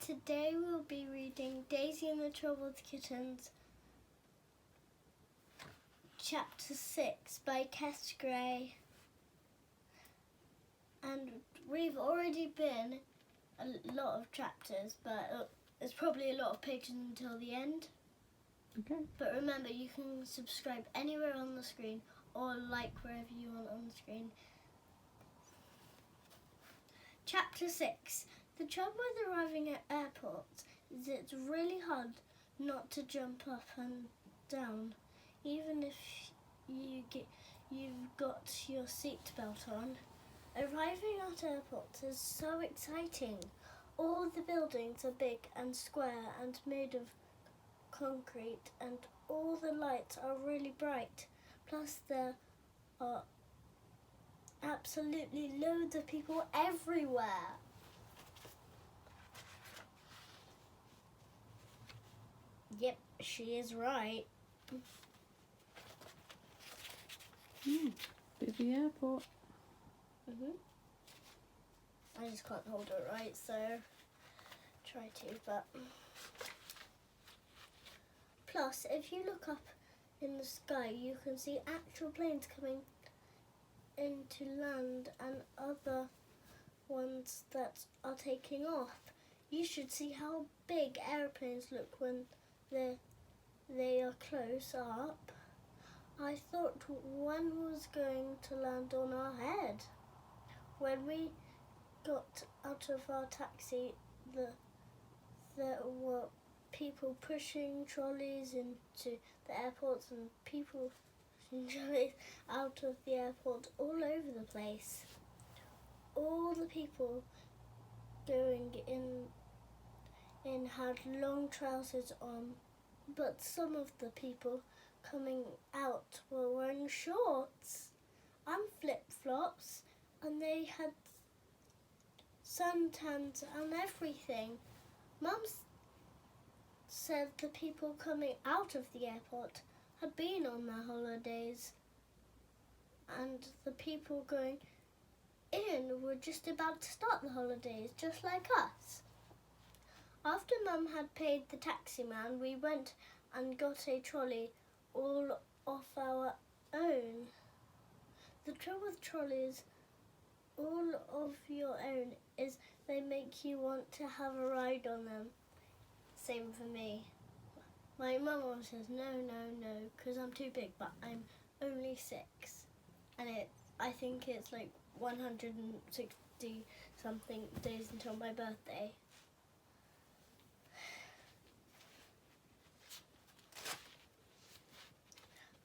Today we'll be reading Daisy and the Troubled Kittens, Chapter 6 by Kes Gray. And we've already been a lot of chapters, but there's probably a lot of pages until the end. Okay. But remember, you can subscribe anywhere on the screen or like wherever you want on the screen. Chapter 6. The trouble with arriving at airports is it's really hard not to jump up and down, even if you've got your seatbelt on. Arriving at airports is so exciting. All the buildings are big and square and made of concrete, and all the lights are really bright. Plus there are absolutely loads of people everywhere. Yep, she is right. Busy airport. I just can't hold it right, so try to, but... Plus, if you look up in the sky, you can see actual planes coming into land and other ones that are taking off. You should see how big airplanes look when they are close up. I thought one was going to land on our head. When we got out of our taxi, there were people pushing trolleys into the airports and people pushing trolleys out of the airport all over the place. All the people going in had long trousers on, but some of the people coming out were wearing shorts and flip-flops, and they had suntans and everything. Mum said the people coming out of the airport had been on their holidays, and the people going in were just about to start the holidays, just like us. After Mum had paid the taxi man, we went and got a trolley all of our own. The trouble with trolleys, all of your own, is they make you want to have a ride on them. Same for me. My mum always says no, because I'm too big, but I'm only 6. And I think it's like 160 something days until my birthday.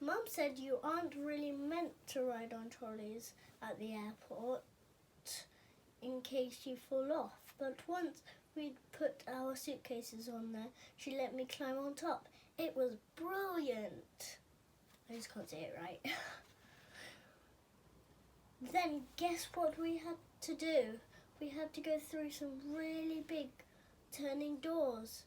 Mum said you aren't really meant to ride on trolleys at the airport in case you fall off. But once we'd put our suitcases on there, she let me climb on top. It was brilliant. I just can't say it right. Then guess what we had to do? We had to go through some really big turning doors.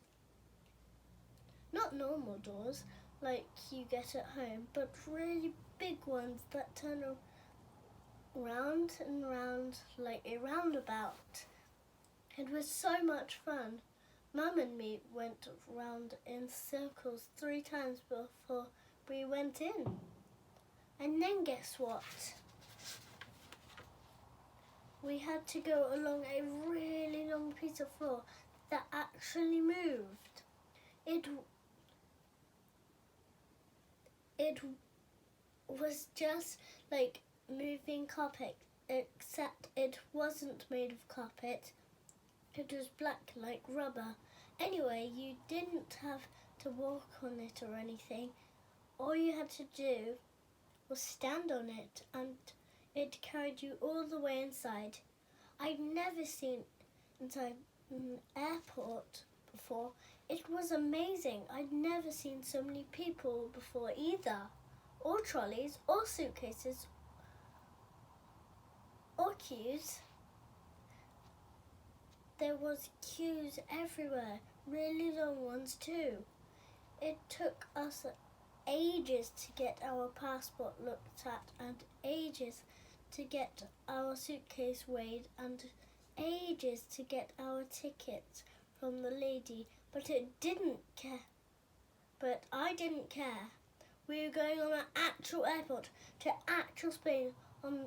Not normal doors like you get at home, but really big ones that turn round and round like a roundabout. It was so much fun. Mum and me went round in circles 3 times before we went in. And then guess what? We had to go along a really long piece of floor that actually moved. It was just like moving carpet, except it wasn't made of carpet. It was black like rubber. Anyway, you didn't have to walk on it or anything. All you had to do was stand on it, and it carried you all the way inside. I'd never seen inside an airport before. It was amazing. I'd never seen so many people before either. Or trolleys, or suitcases, or queues. There was queues everywhere, really long ones too. It took us ages to get our passport looked at, and ages to get our suitcase weighed, and ages to get our tickets from the lady, but it didn't care. But I didn't care. We were going on an actual airport to actual Spain on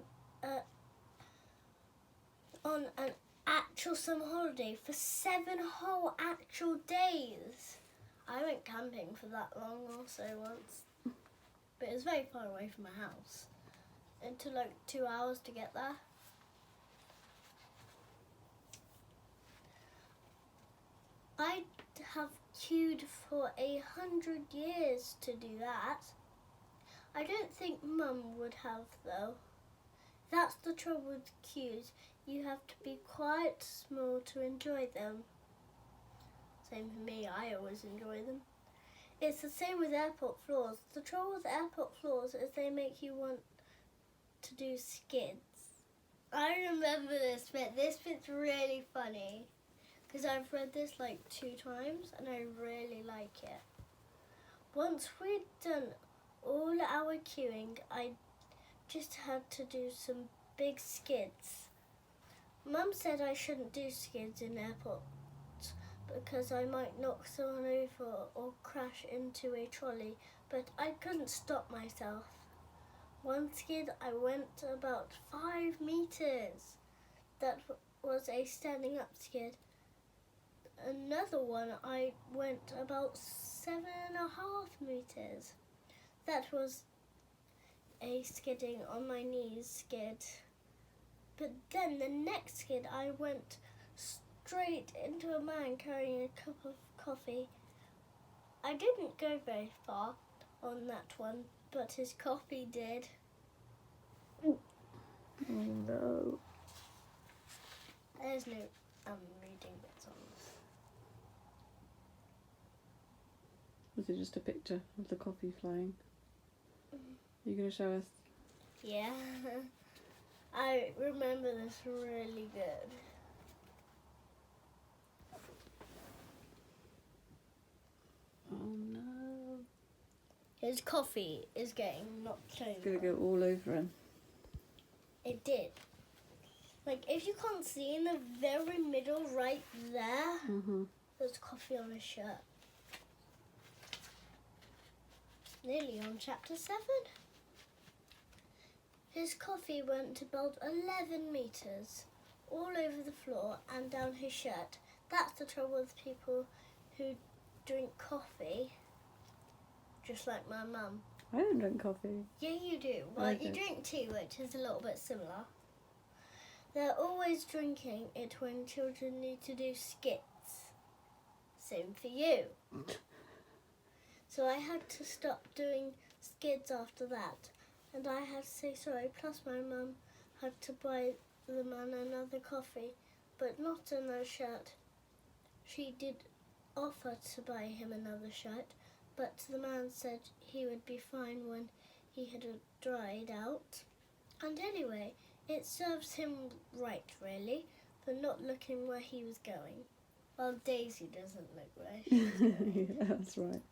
an actual summer holiday for 7 whole actual days. I went camping for that long also once, but it was very far away from my house. It took like 2 hours to get there. I have queued for 100 years to do that. I don't think Mum would have though. That's the trouble with queues. You have to be quite small to enjoy them. Same for me, I always enjoy them. It's the same with airport floors. The trouble with airport floors is they make you want to do skids. I remember this bit. This bit's really funny because I've read this like 2 times and I really like it. Once we'd done all our queuing, I just had to do some big skids. Mum said I shouldn't do skids in airports because I might knock someone over or crash into a trolley, but I couldn't stop myself. One skid I went about 5 meters. That was a standing up skid. Another one I went about 7.5 meters. That was a skidding on my knees skid. But then the next skid I went straight into a man carrying a cup of coffee. I didn't go very far on that one, but his coffee did. Oh no. There's no reading bits on this. Was it just a picture of the coffee flying? Are you going to show us? Yeah. I remember this really good. Oh no. His coffee is getting knocked over. It's going to go all over him. It did. Like, if you can't see in the very middle right there, there's coffee on his shirt. Nearly on chapter 7. His coffee went about 11 meters, all over the floor and down his shirt. That's the trouble with people who drink coffee, just like my mum. I don't drink coffee. Yeah, you do. Well, Okay. you drink tea, which is a little bit similar. They're always drinking it when children need to do skits. Same for you. So I had to stop doing skids after that. And I had to say sorry, plus my mum had to buy the man another coffee, but not another shirt. She did offer to buy him another shirt, but the man said he would be fine when he had dried out. And anyway, it serves him right, really, for not looking where he was going. Well, Daisy doesn't look where she's going. Yeah, that's right.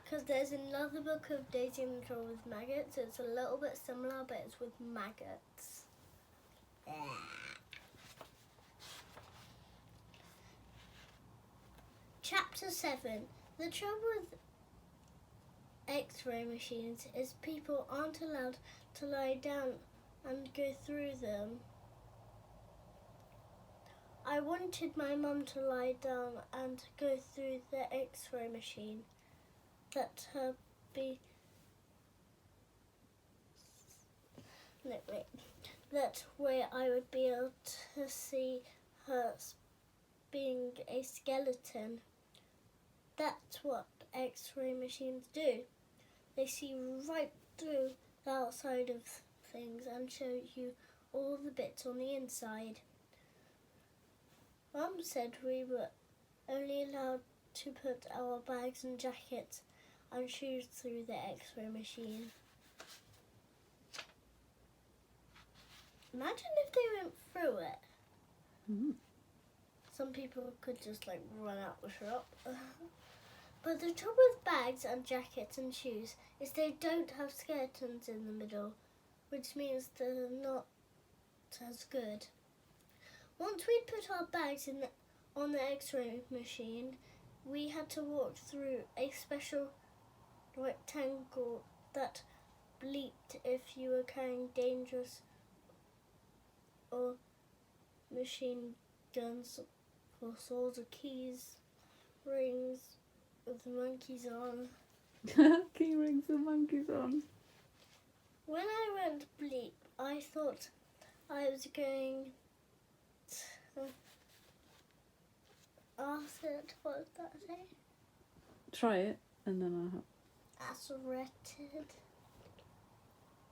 Because there's another book of Daisy and the Trouble with Maggots. It's a little bit similar, but it's with maggots. Chapter 7. The trouble with X-ray machines is people aren't allowed to lie down and go through them. I wanted my mum to lie down and go through the X-ray machine. Let her be. No, wait. That way I would be able to see her being a skeleton. That's what X-ray machines do. They see right through the outside of things and show you all the bits on the inside. Mum said we were only allowed to put our bags and jackets and shoes through the X-ray machine. Imagine if they went through it. Mm. Some people could just like run out the shop. But the trouble with bags and jackets and shoes is they don't have skeletons in the middle, which means they're not as good. Once we'd put our bags in on the X-ray machine, we had to walk through a special rectangle that bleeped if you were carrying dangerous or machine guns or swords or keys, rings with monkeys on. Key rings with monkeys on. When I went bleep, I thought I was going to ask it, what did that say? Try it, and then I'll Arrested.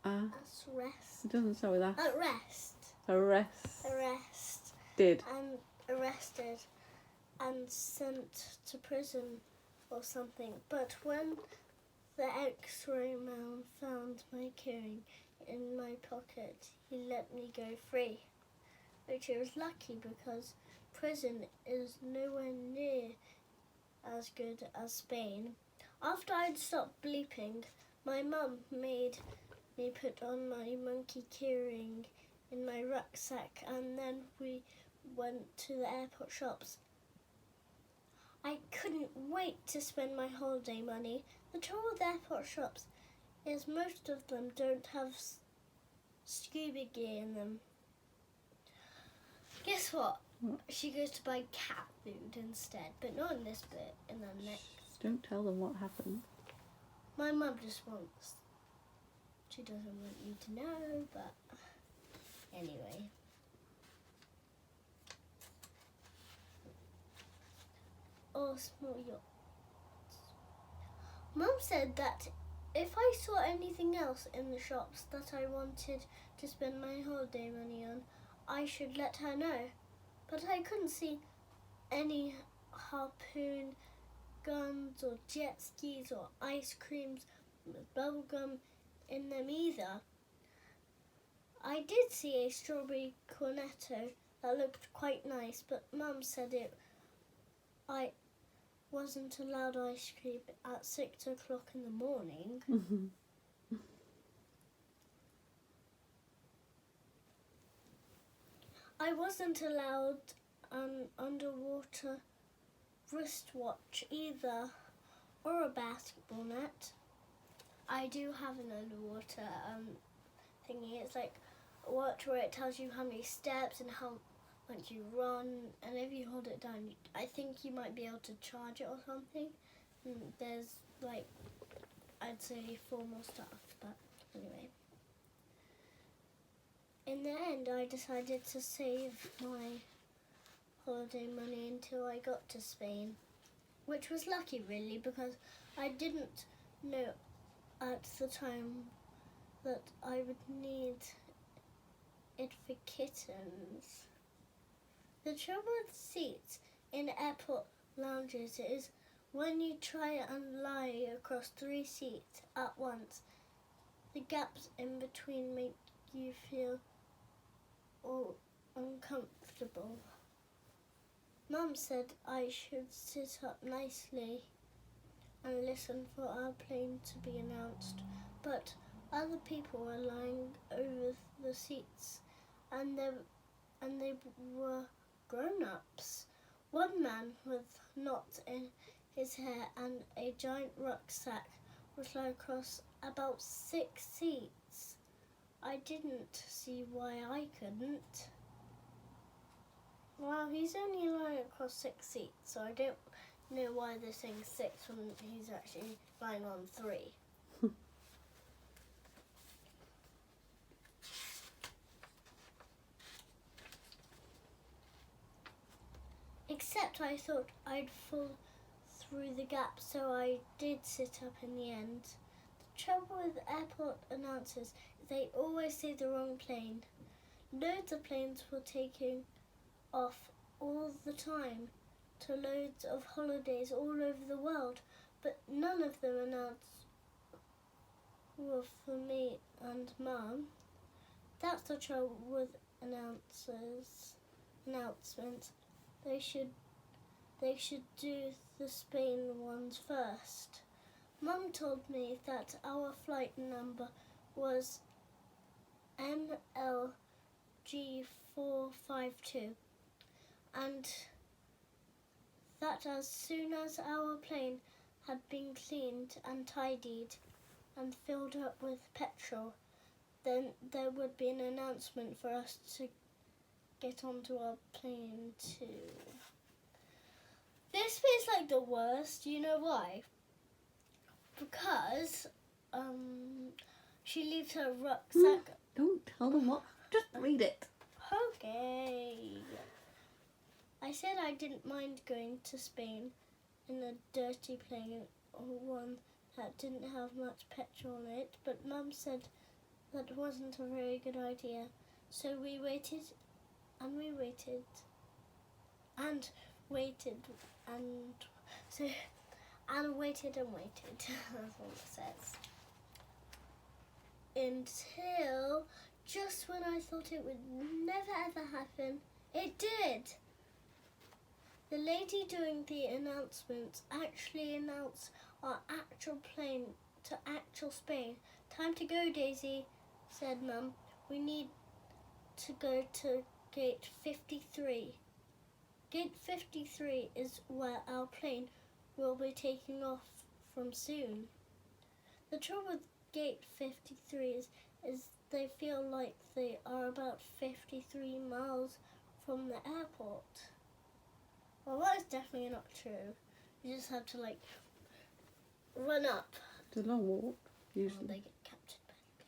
It doesn't start with ass. Arrest. Did. And arrested and sent to prison or something. But when the X-ray man found my keyring in my pocket, he let me go free, which I was lucky because prison is nowhere near as good as Spain. After I'd stopped bleeping, my mum made me put on my monkey keyring in my rucksack, and then we went to the airport shops. I couldn't wait to spend my holiday money. The trouble with airport shops is most of them don't have scuba gear in them. Guess what? She goes to buy cat food instead, but not in this bit, in the next. Don't tell them what happened. My mum just wants. She doesn't want you to know, but anyway. Oh, small yachts. Mum said that if I saw anything else in the shops that I wanted to spend my holiday money on, I should let her know. But I couldn't see any harpoon guns or jet skis or ice creams with bubblegum in them either. I did see a strawberry cornetto that looked quite nice, but Mum said I wasn't allowed ice cream at 6 o'clock in the morning. I wasn't allowed an underwater wristwatch either, or a basketball net. I do have an underwater thingy. It's like a watch where it tells you how many steps and how much you run, and if you hold it down, I think you might be able to charge it or something. And there's like, I'd say 4 more stuff, but anyway. In the end, I decided to save my holiday money until I got to Spain, which was lucky really, because I didn't know at the time that I would need it for kittens. The trouble with seats in airport lounges is when you try and lie across 3 seats at once, the gaps in between make you feel all uncomfortable. Mum said I should sit up nicely and listen for our plane to be announced, but other people were lying over the seats, and they were grown-ups. One man with knots in his hair and a giant rucksack was lying across about 6 seats. I didn't see why I couldn't. Well, he's only lying across 6 seats, so I don't know why they're saying 6 when he's actually lying on 3. Except I thought I'd fall through the gap, so I did sit up in the end. The trouble with airport announcers is they always say the wrong plane. Loads of planes were taking off all the time to loads of holidays all over the world, but none of them were for me and Mum. That's the trouble with announcements. They should do the Spain ones first. Mum told me that our flight number was NLG452 and that as soon as our plane had been cleaned and tidied and filled up with petrol, then there would be an announcement for us to get onto our plane too. This feels like the worst. You know why? Because she leaves her rucksack. Don't tell them what. Just read it. Okay. I said I didn't mind going to Spain in a dirty plane or one that didn't have much petrol in it, but Mum said that wasn't a very good idea. So we waited and we waited and waited and waited and waited. That's all it says. Until just when I thought it would never ever happen, it did. The lady doing the announcements actually announced our actual plane to actual Spain. Time to go, Daisy, said Mum. We need to go to gate 53. Gate 53 is where our plane will be taking off from soon. The trouble with gate 53 is they feel like they are about 53 miles from the airport. Well, that is definitely not true. You just have to run up. It's a long walk, usually. They get captured by the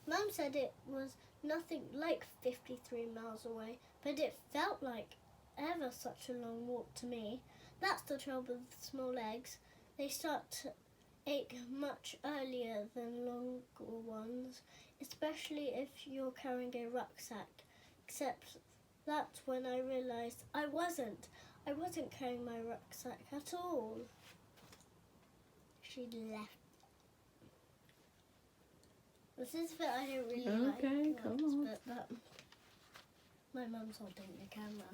police. Mum said it was nothing like 53 miles away, but it felt like ever such a long walk to me. That's the trouble with small legs. They start to ache much earlier than longer ones, especially if you're carrying a rucksack. Except that's when I realised I wasn't carrying my rucksack at all. She left. This is the bit I don't really like. Okay, come on. But my mum's holding the camera.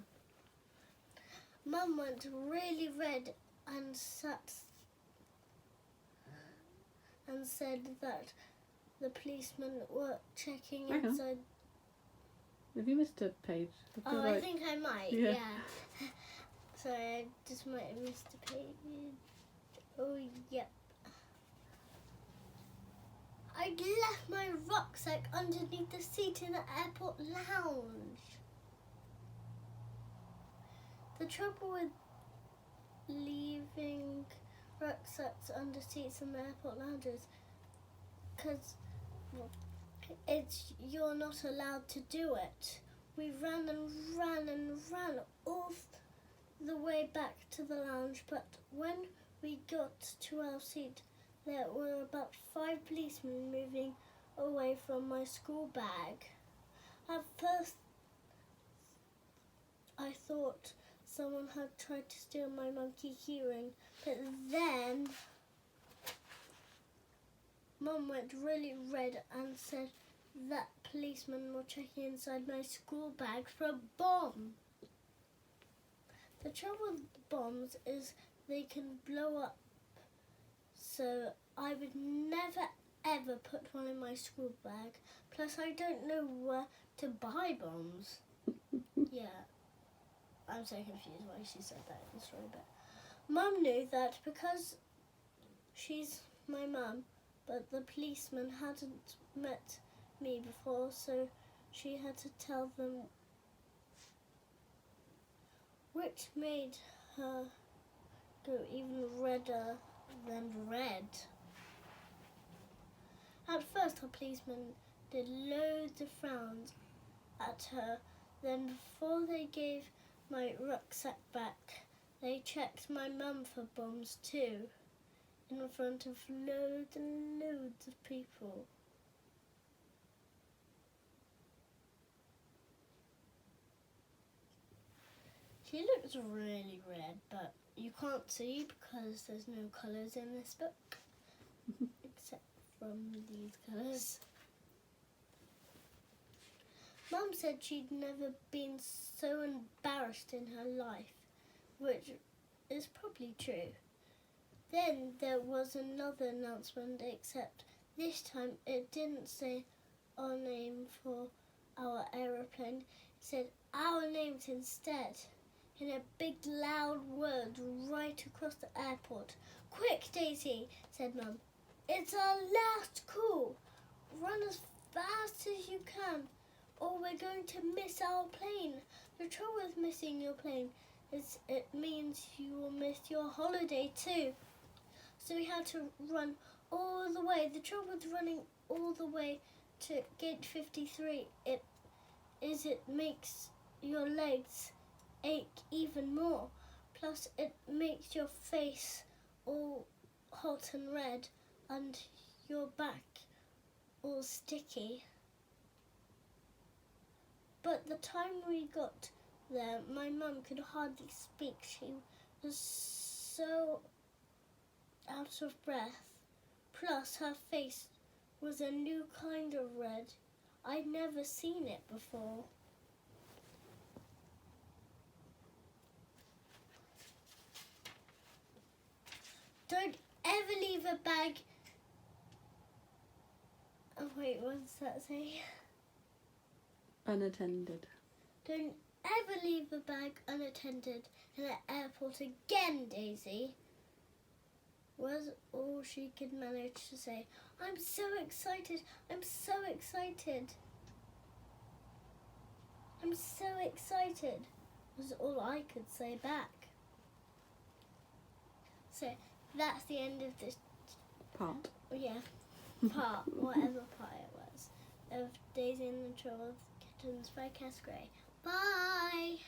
Mum went really red and said that the policemen were checking Hang on. inside. Have you missed a page? Oh, I think I might, Yeah. yeah. Sorry, I just might have missed a page. Oh, yep. I left my rucksack underneath the seat in the airport lounge. The trouble with leaving rucksacks under seats in the airport lounges, because you're not allowed to do it. We ran and ran and ran all the way back to the lounge, but when we got to our seat, there were about 5 policemen moving away from my school bag. At first, I thought someone had tried to steal my monkey keyring, but then Mum went really red and said that policemen were checking inside my school bag for a bomb. The trouble with bombs is they can blow up, so I would never ever put one in my school bag. Plus, I don't know where to buy bombs. Yeah, I'm so confused why she said that in the story, but Mum knew that because she's my mum, but the policeman hadn't met me before, so she had to tell them, which made her go even redder than red. At first, the policeman did loads of frowns at her. Then, before they gave my rucksack back, they checked my mum for bombs too, in front of loads and loads of people. She looks really red, but you can't see because there's no colours in this book, except from these colours. Mum said she'd never been so embarrassed in her life, which is probably true. Then there was another announcement, except this time it didn't say our name for our aeroplane. It said our names instead in a big loud word right across the airport. Quick, Daisy, said Mum. It's our last call. Run as fast as you can or we're going to miss our plane. The trouble with missing your plane is it means you will miss your holiday too. So we had to run all the way. The trouble with running all the way to gate 53 it makes your legs ache even more. Plus it makes your face all hot and red and your back all sticky. But the time we got there, my mum could hardly speak. She was so out of breath. Plus her face was a new kind of red. I'd never seen it before. Don't ever leave a bag. Oh wait, what does that say? Unattended. Don't ever leave a bag unattended in the airport again, Daisy, was all she could manage to say. I'm so excited. I'm so excited. I'm so excited, was all I could say back. So that's the end of this Part. part, whatever part it was, of Daisy and the Trouble with Kittens by Kes Gray. Bye!